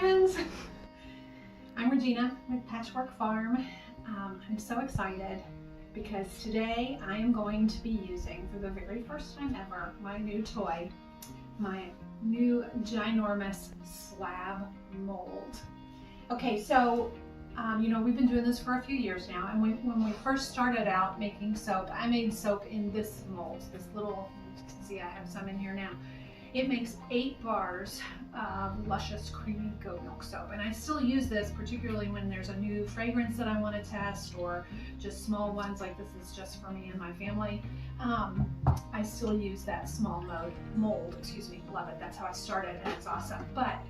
friends! I'm Regina with Patchwork Farm. I'm so excited because today I am going to be using, for the very first time ever, my new toy, my new ginormous slab mold. Okay, so you know, we've been doing this for a few years now, and when we first started out making soap, I made soap in this mold, this little, you can see I have some in here now. It makes 8 bars of luscious, creamy goat milk soap. And I still use this, particularly when there's a new fragrance that I want to test, or just small ones like this is just for me and my family. I still use that small mold, excuse me, love it. That's how I started, and it's awesome. But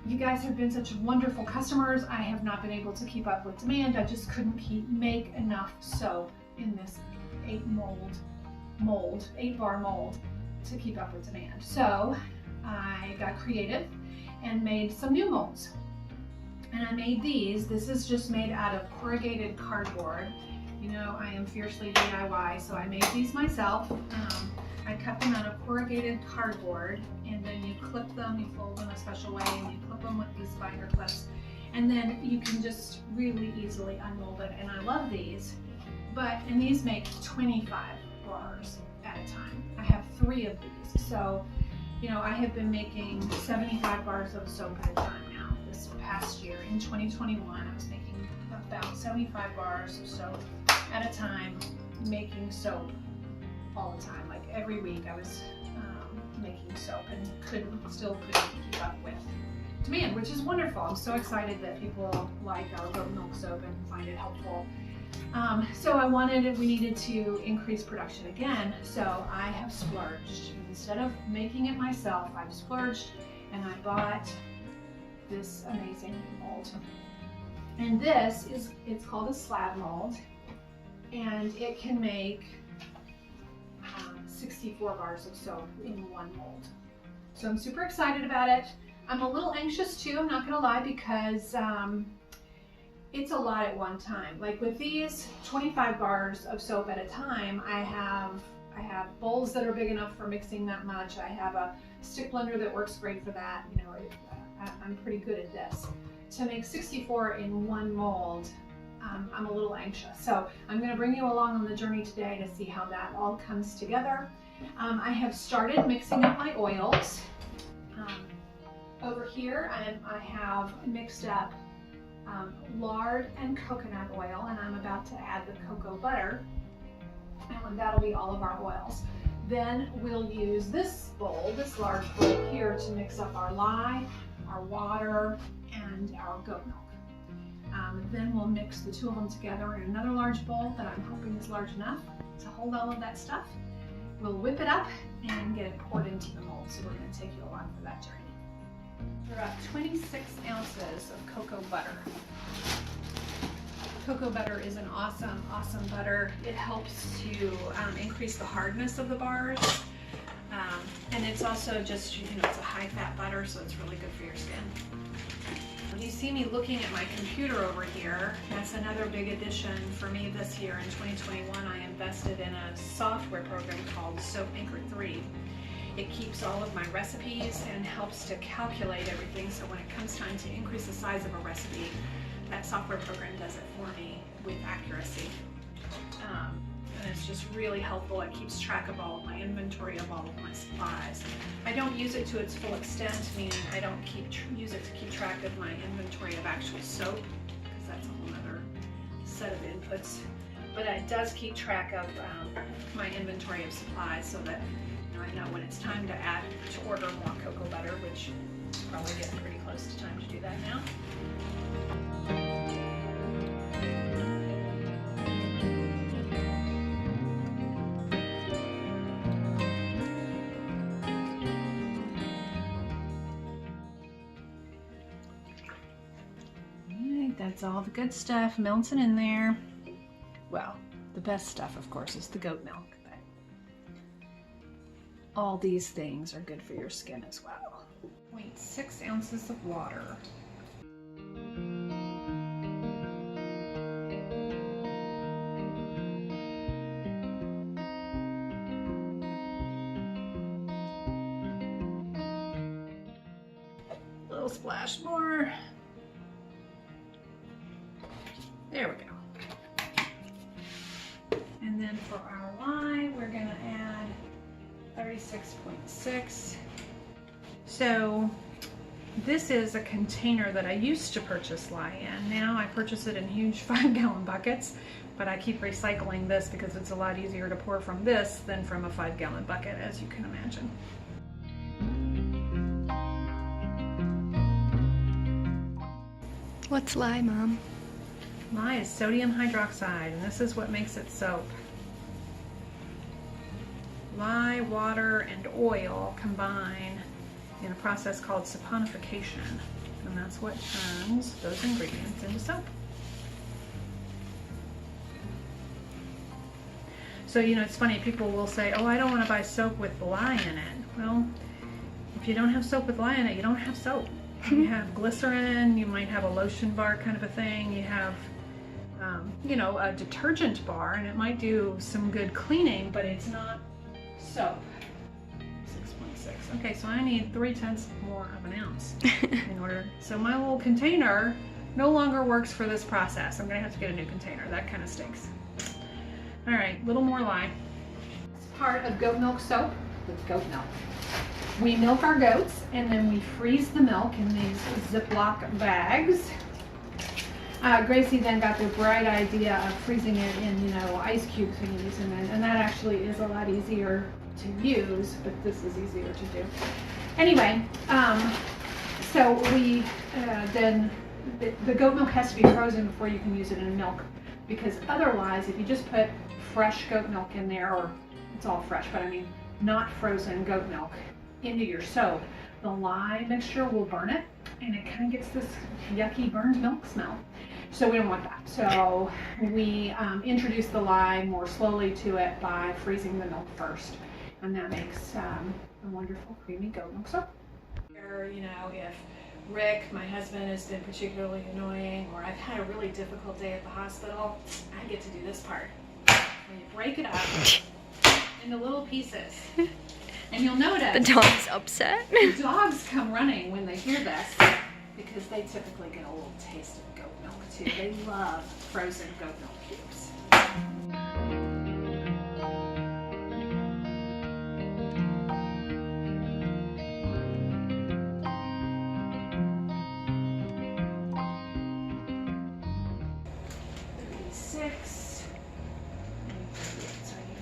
you guys have been such wonderful customers. I have not been able to keep up with demand. I just couldn't make enough soap in this 8-bar mold to keep up with demand. So I got creative and made some new molds. And I made these. This is just made out of corrugated cardboard. You know, I am fiercely DIY, so I made these myself. I cut them out of corrugated cardboard, and then you clip them, you fold them a special way, and you clip them with these binder clips. And then you can just really easily unmold it. And I love these, and these make 25 bars at a time. I have 3 of these. So, you know, I have been making 75 bars of soap at a time now. This past year, in 2021, I was making about 75 bars of soap at a time, making soap all the time. Like every week I was making soap and still couldn't keep up with demand, which is wonderful. I'm so excited that people like our goat milk soap and find it helpful. So we needed to increase production again, so I have splurged. Instead of making it myself, I've splurged and I bought this amazing mold. And it's called a slab mold, and it can make 64 bars of soap in one mold. So I'm super excited about it. I'm a little anxious too, I'm not gonna lie, because it's a lot at one time. Like with these 25 bars of soap at a time, I have bowls that are big enough for mixing that much. I have a stick blender that works great for that. You know, I'm pretty good at this. To make 64 in one mold, I'm a little anxious. So I'm gonna bring you along on the journey today to see how that all comes together. I have started mixing up my oils. Over here, I have mixed up lard and coconut oil, and I'm about to add the cocoa butter, and that'll be all of our oils. Then we'll use this bowl, this large bowl here, to mix up our lye, our water, and our goat milk. Then we'll mix the 2 of them together in another large bowl that I'm hoping is large enough to hold all of that stuff. We'll whip it up and get it poured into the mold, so we're going to take you along for that journey. There are about 26 ounces of cocoa butter. Cocoa butter is an awesome, awesome butter. It helps to increase the hardness of the bars. And it's also just, you know, it's a high-fat butter, so it's really good for your skin. You see me looking at my computer over here. That's another big addition for me this year. In 2021, I invested in a software program called SoapMaker 3. It keeps all of my recipes and helps to calculate everything, so when it comes time to increase the size of a recipe, that software program does it for me with accuracy. And it's just really helpful. It keeps track of all of my inventory, of all of my supplies. I don't use it to its full extent, meaning I don't use it to keep track of my inventory of actual soap, because that's a whole other set of inputs. But it does keep track of my inventory of supplies, so that I know when it's time to order more cocoa butter, which is probably getting pretty close to time to do that now. That's all the good stuff melting in there. Well, the best stuff, of course, is the goat milk, but all these things are good for your skin as well. 0.6 ounces of water. little splash more. There we go. And then for our lye, we're gonna add 36.6. So this is a container that I used to purchase lye in. Now I purchase it in huge 5-gallon buckets, but I keep recycling this because it's a lot easier to pour from this than from a 5-gallon bucket, as you can imagine. What's lye, Mom? Lye is sodium hydroxide, and this is what makes it soap. Lye, water, and oil combine in a process called saponification, and that's what turns those ingredients into soap. So, you know, it's funny, people will say, oh, I don't want to buy soap with lye in it. Well, if you don't have soap with lye in it, you don't have soap. You have glycerin, you might have a lotion bar kind of a thing, you have, you know, a detergent bar, and it might do some good cleaning, but it's not soap. 6.6. Okay, so I need 3/10 more of an ounce in order. So my little container no longer works for this process. I'm gonna have to get a new container. That kind of stinks. All right, a little more lye. It's part of goat milk soap with goat milk. We milk our goats and then we freeze the milk in these Ziploc bags. Gracie then got the bright idea of freezing it in, you know, ice cube thingies, and that actually is a lot easier to use, but this is easier to do. Anyway, so we then the goat milk has to be frozen before you can use it in milk, because otherwise, if you just put fresh goat milk in there, or it's all fresh, but I mean not frozen goat milk into your soap, the lye mixture will burn it, and it kind of gets this yucky burned milk smell. So we don't want that. So we introduce the lye more slowly to it by freezing the milk first, and that makes a wonderful creamy goat milk soap. Or, you know, if Rick, my husband, has been particularly annoying, or I've had a really difficult day at the hospital, I get to do this part. When you break it up into little pieces. And you'll notice The dog's upset. the dogs come running when they hear this, because they typically get a little taste of goat milk too. They love frozen goat milk cubes.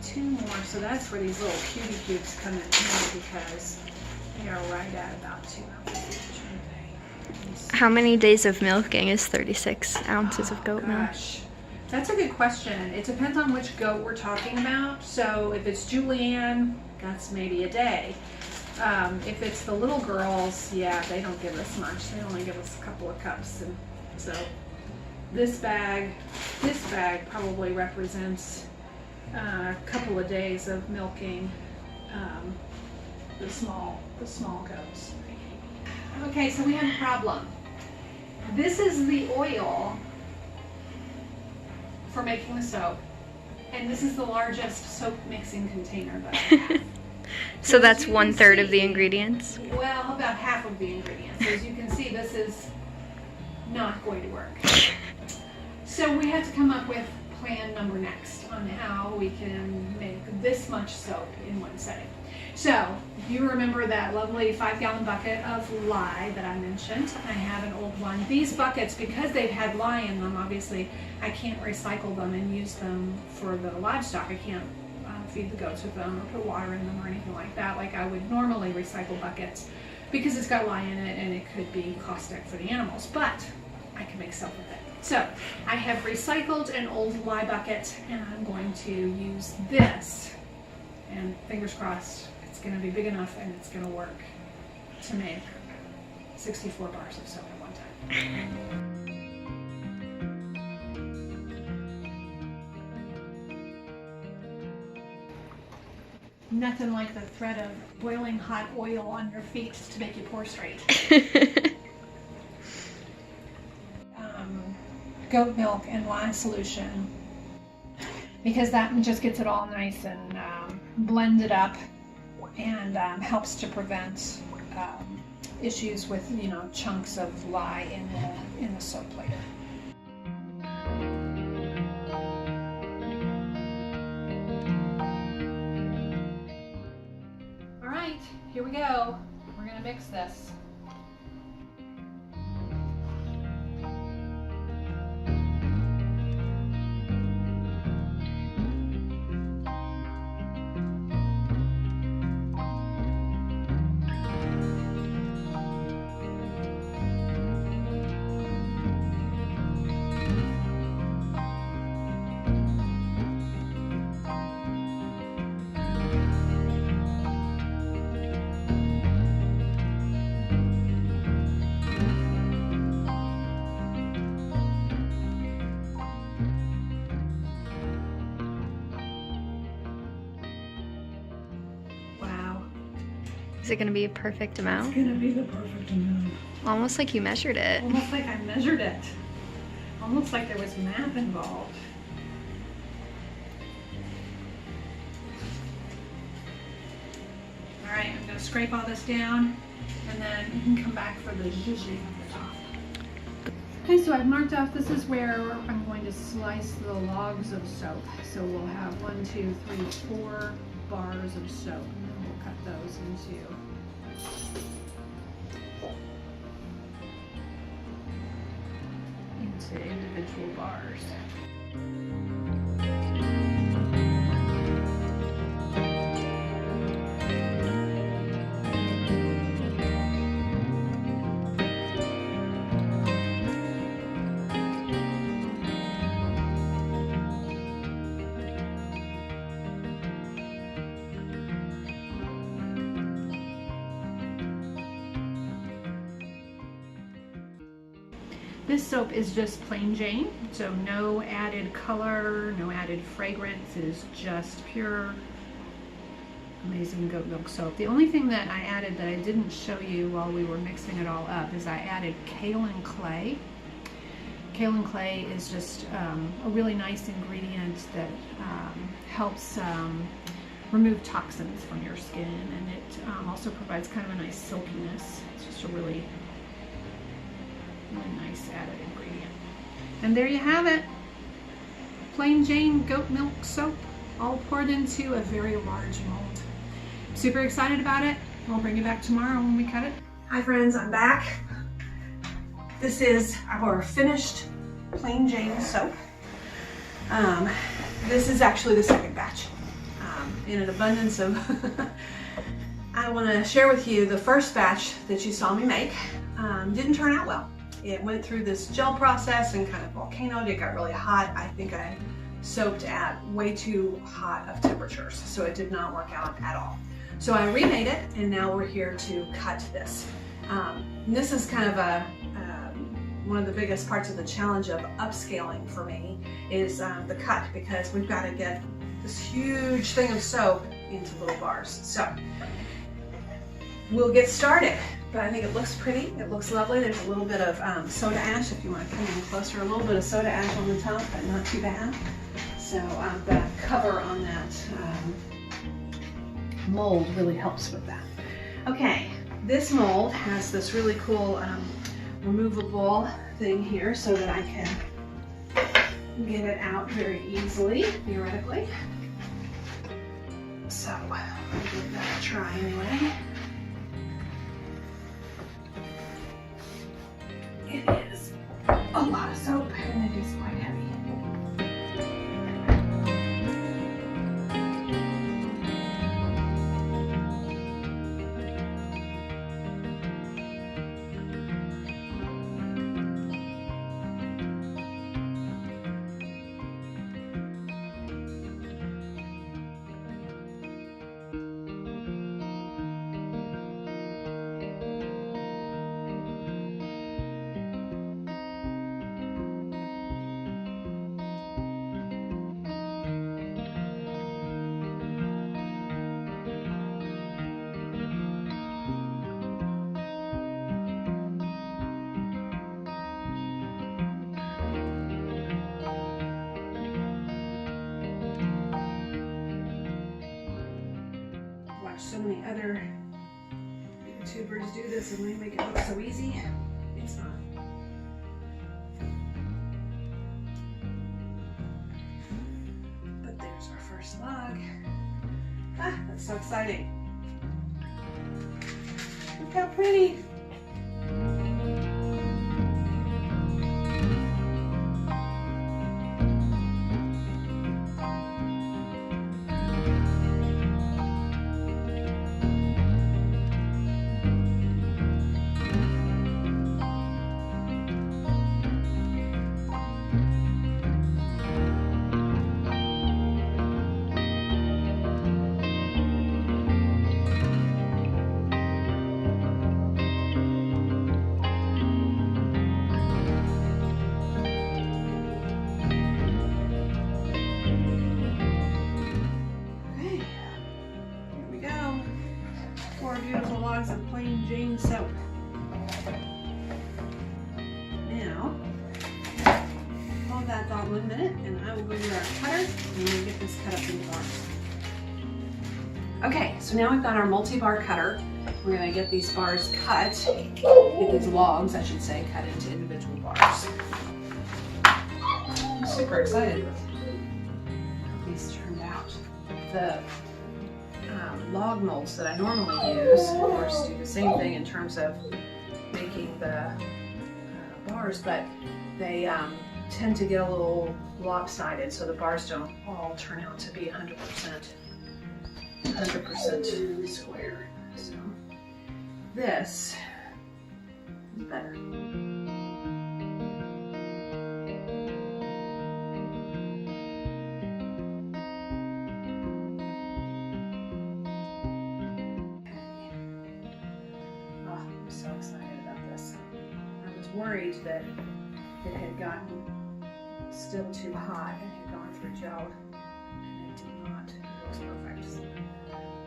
Two more, so that's where these little cutie cubes come in handy, because they are right at about 2 ounces each, aren't they? How many days of milking is 36 ounces of goat milk? Gosh, that's a good question. It depends on which goat we're talking about. So if it's Julianne, that's maybe a day. If it's the little girls, yeah, they don't give us much. They only give us a couple of cups, and so this bag probably represents a couple of days of milking the small goats. Okay, so we have a problem. This is the oil for making the soap, and this is the largest soap mixing container that I have. So as that's you 1/3 can of the see- ingredients? Well, about half of the ingredients. As you can see, this is not going to work. So we have to come up with plan number next on how we can make this much soap in one setting. So if you remember that lovely 5-gallon bucket of lye that I mentioned, I have an old one. These buckets, because they've had lye in them, obviously I can't recycle them and use them for the livestock. I can't feed the goats with them or put water in them or anything like that, like I would normally recycle buckets, because it's got lye in it and it could be caustic for the animals, but I can make soap with it. So I have recycled an old lye bucket, and I'm going to use this, and fingers crossed it's going to be big enough and it's going to work to make 64 bars of soap at one time. Nothing like the threat of boiling hot oil on your feet to make you pour straight. Goat milk and lye solution, because that just gets it all nice and blended up, and helps to prevent issues with, you know, chunks of lye in the soap later. All right, here we go. We're gonna mix this. Is it gonna be a perfect amount? It's gonna be the perfect amount. Almost like you measured it. Almost like I measured it. Almost like there was math involved. All right, I'm gonna scrape all this down, and then you can come back for the zhuzhing at the top. Okay, so I've marked off, this is where I'm going to slice the logs of soap. So we'll have 1, 2, 3, 4 bars of soap, and then we'll cut those into individual bars. This soap is just plain Jane, so no added color, no added fragrance. It is just pure, amazing goat milk soap. The only thing that I added that I didn't show you while we were mixing it all up is I added kaolin clay. Kaolin clay is just a really nice ingredient that helps remove toxins from your skin, and it also provides kind of a nice silkiness. It's just a really nice added ingredient. And there you have it. Plain Jane goat milk soap, all poured into a very large mold. Super excited about it. We'll bring you back tomorrow when we cut it. Hi friends, I'm back. This is our finished Plain Jane soap. This is actually the second batch. In an abundance of I want to share with you the first batch that you saw me make. Didn't turn out well. It went through this gel process and kind of volcanoed. It got really hot. I think I soaked at way too hot of temperatures, so it did not work out at all. So I remade it, and now we're here to cut this. This is kind of one of the biggest parts of the challenge of upscaling for me is the cut, because we've got to get this huge thing of soap into little bars. So we'll get started. But I think it looks pretty, it looks lovely. There's a little bit of soda ash, if you want to come in closer, a little bit of soda ash on the top, but not too bad. So the cover on that mold really helps with that. Okay, this mold has this really cool removable thing here so that I can get it out very easily, theoretically. So I'll give that a try anyway. It is a lot of soap, and it is quite heavy. So many other YouTubers do this and they make it look so easy. It's not. But there's our first log. Ah, that's so exciting. Look how pretty. Beautiful logs of plain Jane soap. Now, hold that thought 1 minute and I will go to our cutter and we'll get this cut up into bars. Okay, so now we've got our multi-bar cutter. We're going to get these bars cut, get these logs, I should say, cut into individual bars. I'm super excited with how these turned out. The log molds that I normally use, of course, do the same thing in terms of making the bars, but they tend to get a little lopsided, so the bars don't all turn out to be 100% square. So this is better. So excited about this. I was worried that it had gotten still too hot and had gone through gel, and it did not. It was perfect.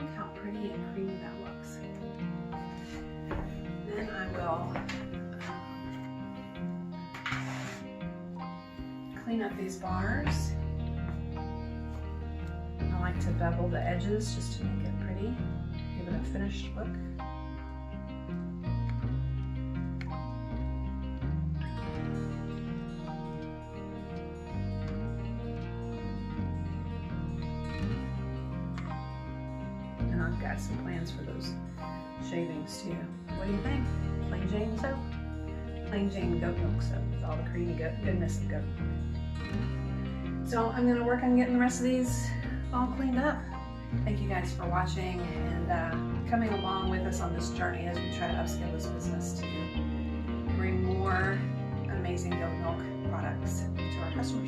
Look how pretty and creamy that looks. Then I will clean up these bars. I like to bevel the edges just to make it pretty, give it a finished look. I've got some plans for those shavings too. What do you think? Plain Jane soap? Plain Jane goat milk soap with all the creamy goodness of goat milk. So I'm going to work on getting the rest of these all cleaned up. Thank you guys for watching and coming along with us on this journey as we try to upscale this business to bring more amazing goat milk products to our customers.